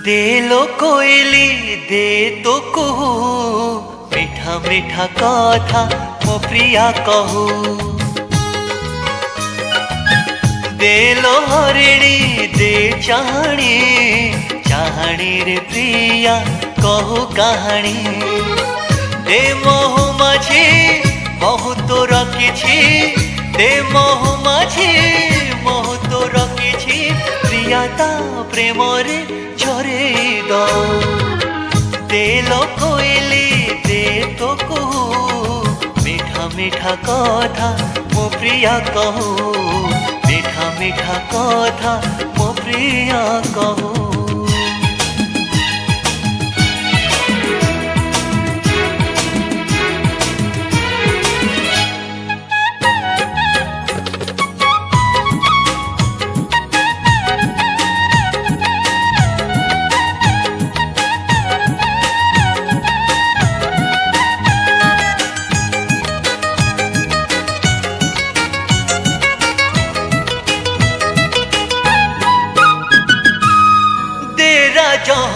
दे लो कोयली दे तो कहू मीठा मीठा कथा मो प्रिया कहू। दे लो हरिणी दे चाहणी चाहणी रे प्रिया कहू कहानी। दे महु माझी महु तो रखी दे महु माझी महु तो रखी प्रिया ता प्रेम रे झरे दो। दे लो कोयली दे तो कहू मीठा मीठा कथा मो प्रिया कहू। मीठा मीठा कथा मो प्रिया कहू।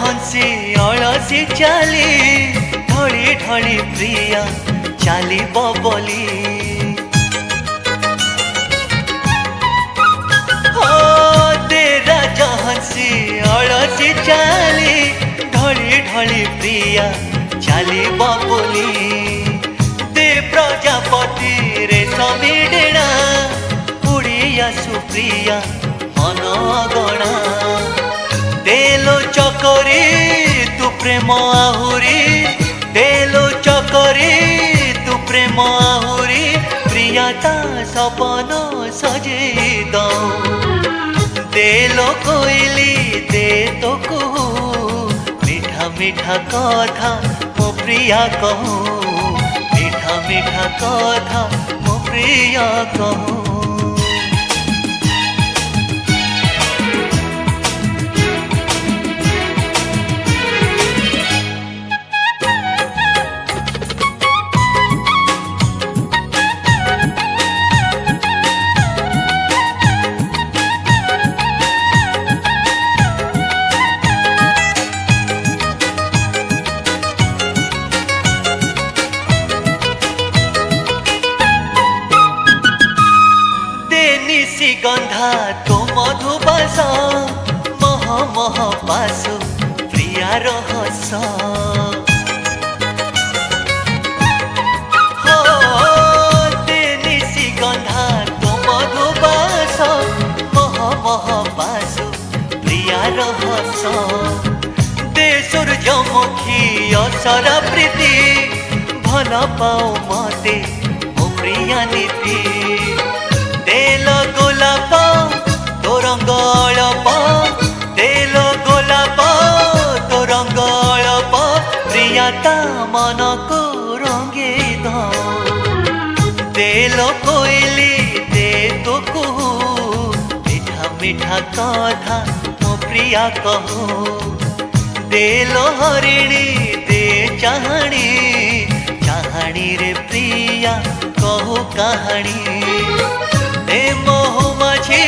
हंसी अलसी चाली ढली ढली प्रिया चाली बबली। दे राजा हंसी अलसी चाली ढली ढली प्रिया चाली बबली। दे प्रजापति रेशमी डेणा उड़िया सुप्रिया मन गणा। देलो चकरी तू प्रेम आहुरी देलो चकरी तू प्रेम आहुरी प्रिया ता सपन सजे दो। देलो कोयली दे तो कहू मीठा मीठा कथा मो प्रिया कहू। मीठा मीठा कथा मो प्रिया कहू। गंधा तो मधुबास मह मह पास प्रिया रहस। देनिसी गंधा तो मधुबास मह मह पास प्रिया रहस। दे सूर्यमुखी असरा प्रीति भल पाओ मते मो प्रिया नीति। देलो गोलाप तो रंग अळप देलो गोलाप तो रंग अळप प्रिया ता मन को रंगे दो। देलो कोयली दे तो कहू मीठा मीठा कथा मो प्रिया कहू। देलो हरिणी दे चाहणी चाहणी रे प्रिया कहू कहानी। दे महु माझी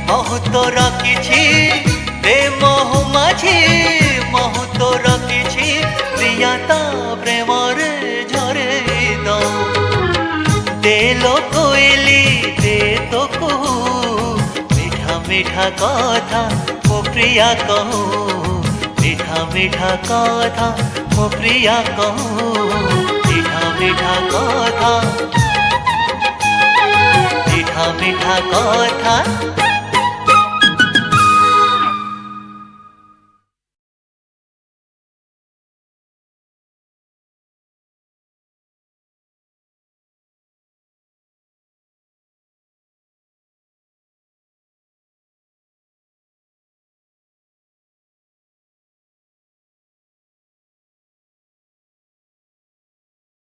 महु तो रखी दे महु माझी महु तो रखी प्रिया ता प्रेम रे झरे दो। देलो कोयली दे तो कहू मीठा मीठा कथा मो प्रिया कहू। मीठा मीठा कथा मो प्रिया कहू। मीठा मीठा कथा मीठा मीठा कथा।